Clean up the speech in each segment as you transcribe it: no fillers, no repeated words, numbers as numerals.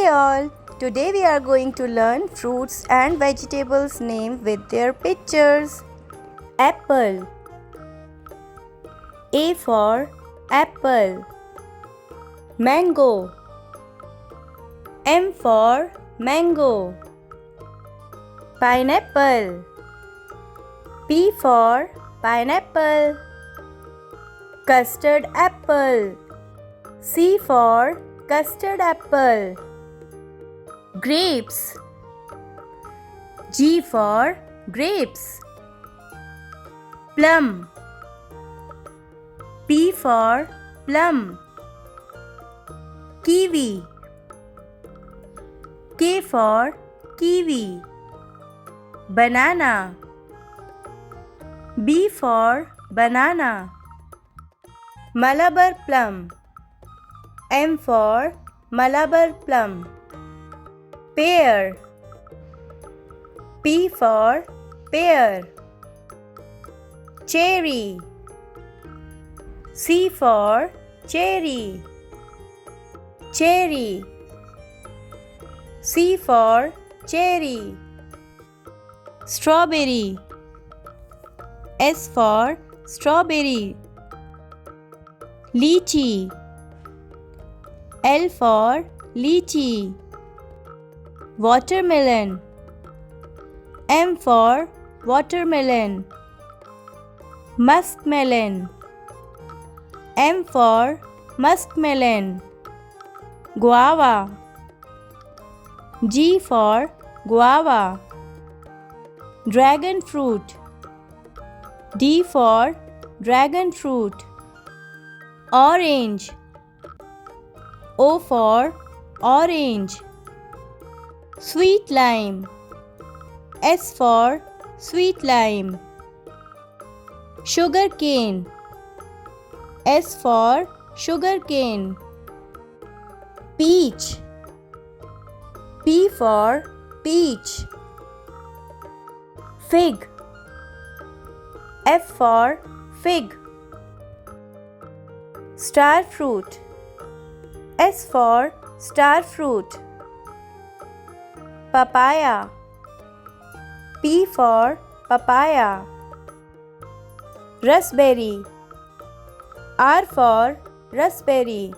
Hey all! Today we are going to learn fruits and vegetables name with their pictures. Apple. A for apple. Mango. M for mango. Pineapple. P for pineapple. Custard apple. C for custard apple. Grapes. G for grapes. Plum. P for plum. Kiwi. K for kiwi. Banana. B for banana. Malabar plum. M for Malabar plum. Pear. P for pear. Cherry. C for cherry. Cherry. C for cherry. Strawberry. S for strawberry. Lychee. L for lychee. Watermelon. M for watermelon. Muskmelon. M for muskmelon. Guava. G for guava. Dragon fruit. D for dragon fruit. Orange. O for orange. Sweet lime. S for sweet lime. Sugar cane. S for sugar cane. Peach. P for peach. Fig. F for fig. Star fruit. S for star fruit. Papaya. P for papaya. Raspberry. R for raspberry.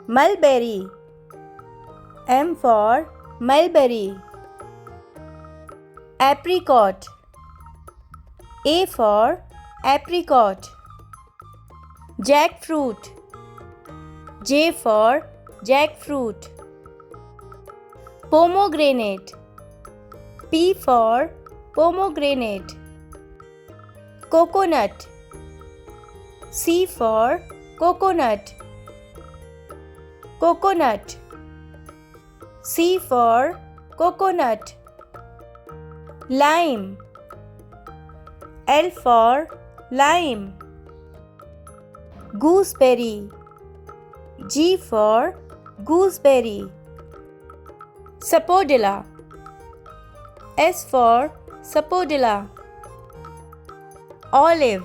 Mulberry. M for mulberry. Apricot. A for apricot. Jackfruit. J for jackfruit. Pomegranate. P for pomegranate. Coconut. C for coconut. Coconut. C for coconut. Lime. L for lime. Gooseberry. G for gooseberry. Sapodilla. S for sapodilla. Olive.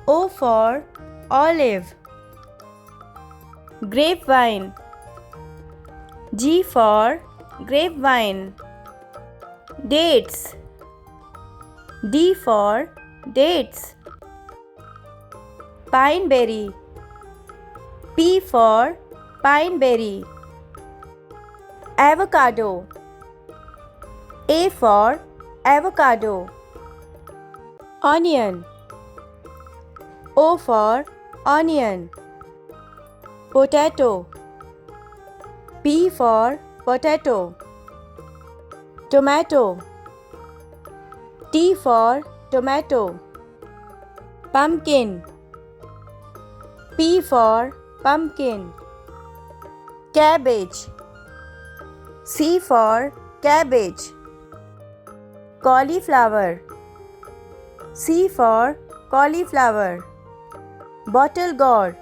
O for olive. Grapevine. G for grapevine. Dates. D for dates. Pineberry. P for pineberry. Avocado. A for avocado. Onion. O for onion. Potato. P for potato. Tomato. T for tomato. Pumpkin. P for pumpkin. Cabbage. C for cabbage. Cauliflower. C for cauliflower. Bottle gourd.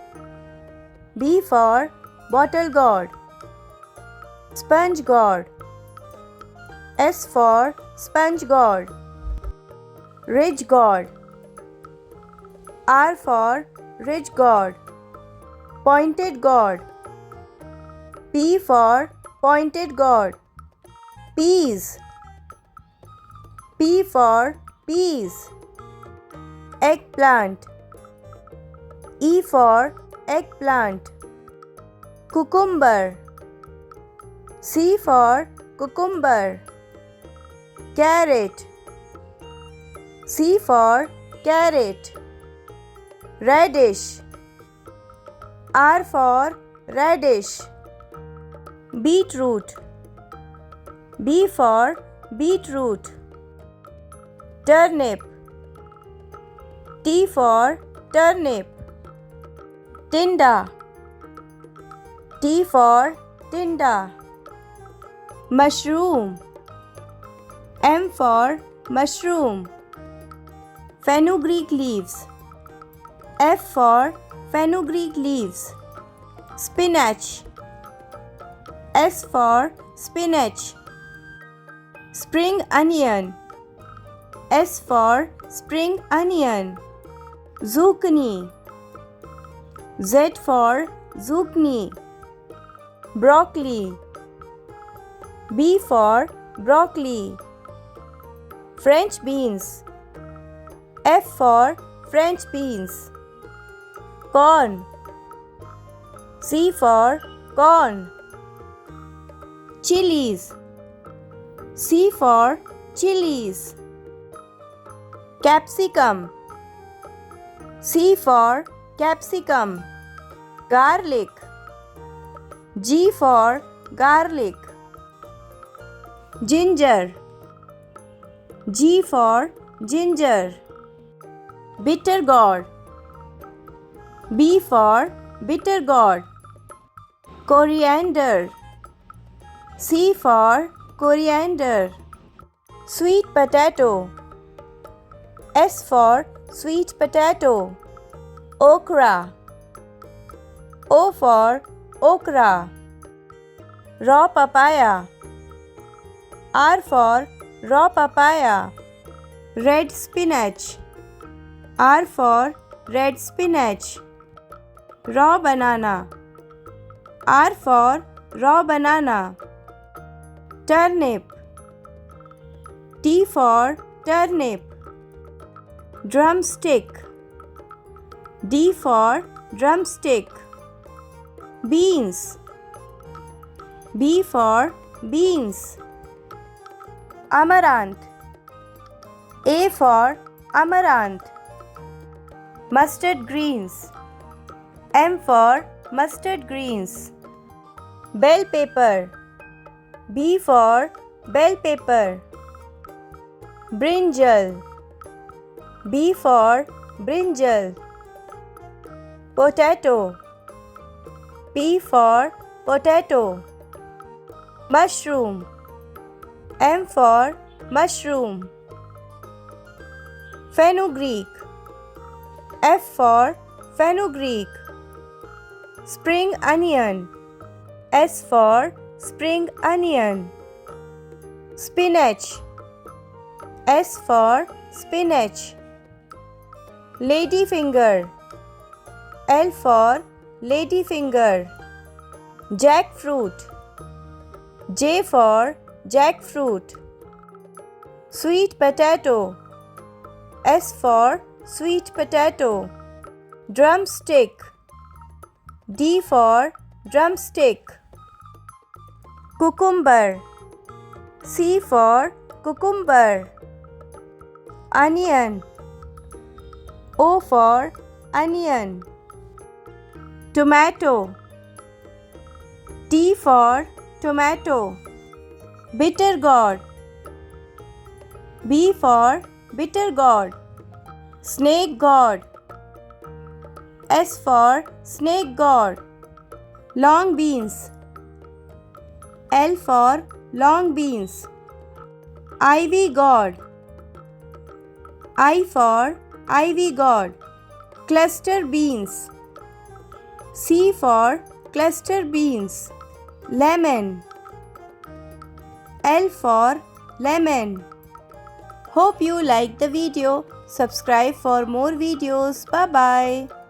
B for bottle gourd. Sponge gourd. S for sponge gourd. Ridge gourd. R for ridge gourd. Pointed gourd. P for pointed gourd. Peas. P for peas. Eggplant. E for eggplant. Cucumber. C for cucumber. Carrot. C for carrot. Radish. R for radish. Beetroot. B for beetroot. Turnip. T for turnip. Tinda. T for tinda. Mushroom. M for mushroom. Fenugreek leaves. F for fenugreek leaves. Spinach. S for spinach. Spring onion. S for spring onion. Zucchini. Z for zucchini. Broccoli. B for broccoli. French beans. F for French beans. Corn. C for corn. Chilies. C for chilies. Capsicum. C for capsicum. Garlic. G for garlic. Ginger. G for ginger. Bitter gourd. B for bitter gourd. Coriander. C for coriander. Sweet potato. S for sweet potato. Okra. O for okra. Raw papaya. R for raw papaya. Red spinach. R for red spinach. Raw banana. R for raw banana. Turnip. T for turnip. Drumstick. D for drumstick. Beans. B for beans. Amaranth. A for amaranth. Mustard greens. M for mustard greens. Bell pepper. B for bell pepper. Brinjal. B for brinjal. Potato. P for potato. Mushroom. M for mushroom. Fenugreek. F for fenugreek. Spring onion. S for spring onion. Spinach. S for spinach. Ladyfinger. L for ladyfinger. Jackfruit. J for jackfruit. Sweet potato. S for sweet potato. Drumstick. D for drumstick. Cucumber. C for cucumber. Onion. O for onion. Tomato. T for tomato. Bitter gourd. B for bitter gourd. Snake gourd. S for snake gourd. Long beans. L for long beans. Ivy gourd. I for ivy gourd. Cluster beans. C for cluster beans. Lemon. L for lemon. Hope you liked the video. Subscribe for more videos. Bye bye.